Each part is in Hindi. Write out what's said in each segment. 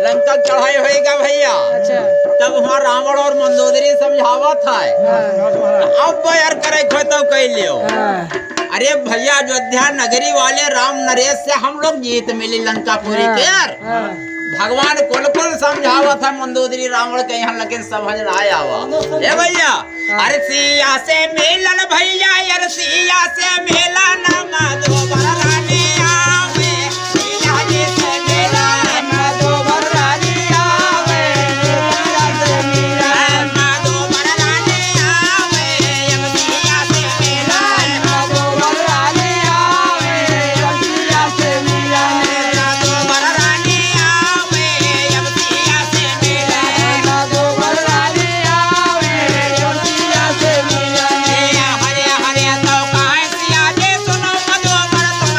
लंका चढ़ाई होएगा भैया। अच्छा। तब वहाँ रावण और मंदोदरी समझावत है। अब यार करे खो तो कह लियो। अरे भैया अयोध्या नगरी वाले राम नरेश से हम लोग जीत मिली लंका पूरी के यार। भगवान कुल समझावत है मंदोदरी रावण के यहाँ, लेकिन समझ ना आया ए भैया। अरे सिया से मिलन भैया यार, सिया से मिलन माधोवर रानी आवे, सिया जी से मिलन माधोवर रानी आवे, सिया से मिलन माधोवर रानी आवे, अब सिया से मिलन माधोवर रानी आवे, अब सिया से मिलन माधोवर रानी आवे, अब सिया से मिलन माधोवर रानी आवे, अब सिया से मिलन। हरे हरे तो काय सिया जे सुनो मधोवर तुम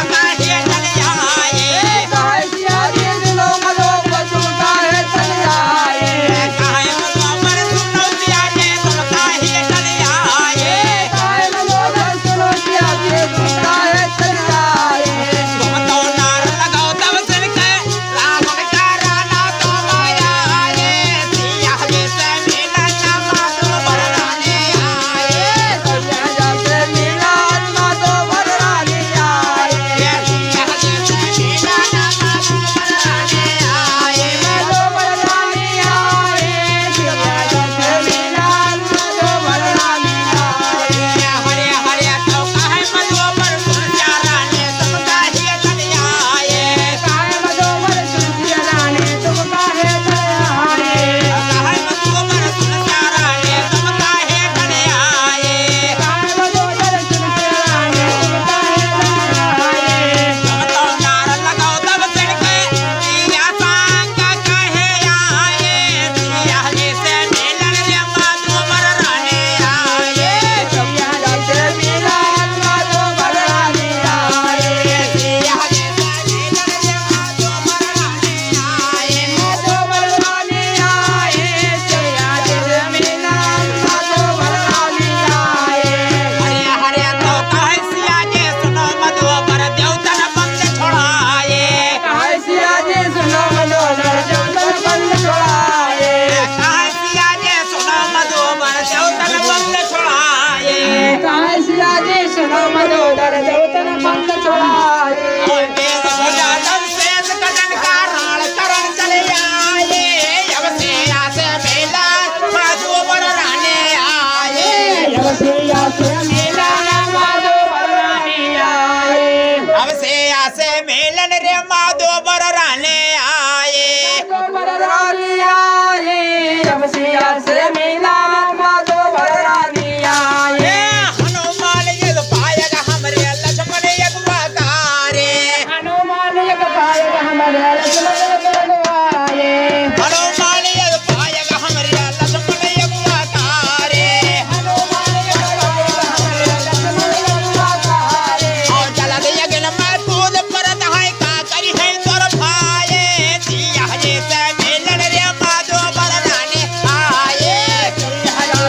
से मिला माधो बलरानी आए हनुमान यद पायग हमरे लक्ष्मण यद बकारे हनुमान एक पायक हमारे लक्ष्मण लगवाए हनुमान यद पायग हमरे लक्ष्मण यद बकारे हनुमान एक पायक हमारे लक्ष्मण लगवाए और जलद यज्ञ में कूद परत है का करी है तोर भाए सिया जैसे मिलन रे माधो बलरानी आए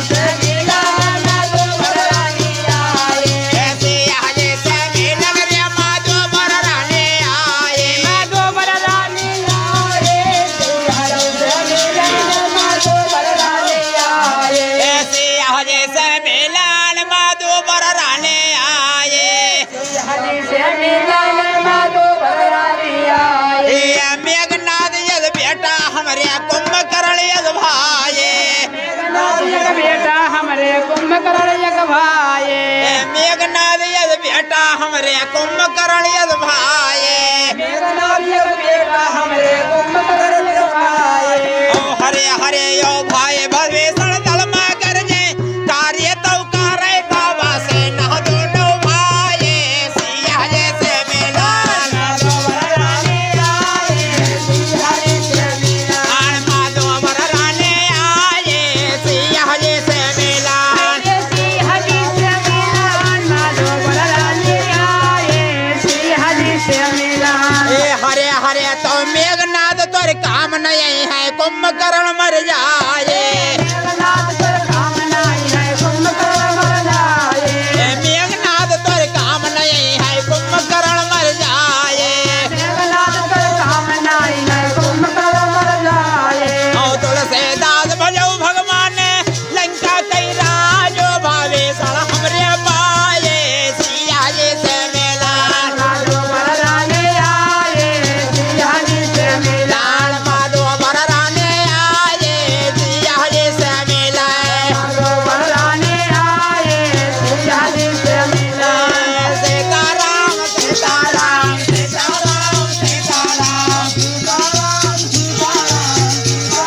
से मिला माधो बलरानी आए सिया जैसे मिलन रे माधो बलरानी आए माधो बलरानी आए से मिला माधो बलरानी आए सिया जैसे मिलन माधो बलरानी आए हरि से मिला माधो बलरानी आए ये मेघनाथ यद बेटा हमरे कुंभकर्ण यद भाए एक बेटा हमारे कुंभकर्ण एक भाई ये मेघनाथ यद बेटा हमरे कुंभकर्ण यद भाए एक बेटा हमारे कुंभकर्ण एक भाई ओ हरे हरे यो भाई भवेषण दल में कर जे कार्य तो करे बाबा से न दोनों भाई सिया जैसे मिलन माधो बलरानी आए हरि से मिला आन माधो बलरानी आए सिया जैसे मिलन हरि से मिला माधो बलरानी आए हरि से मिला ए हरे हरे तो मेघनाथ तोर काम नहीं है कुंभकर्ण मर जा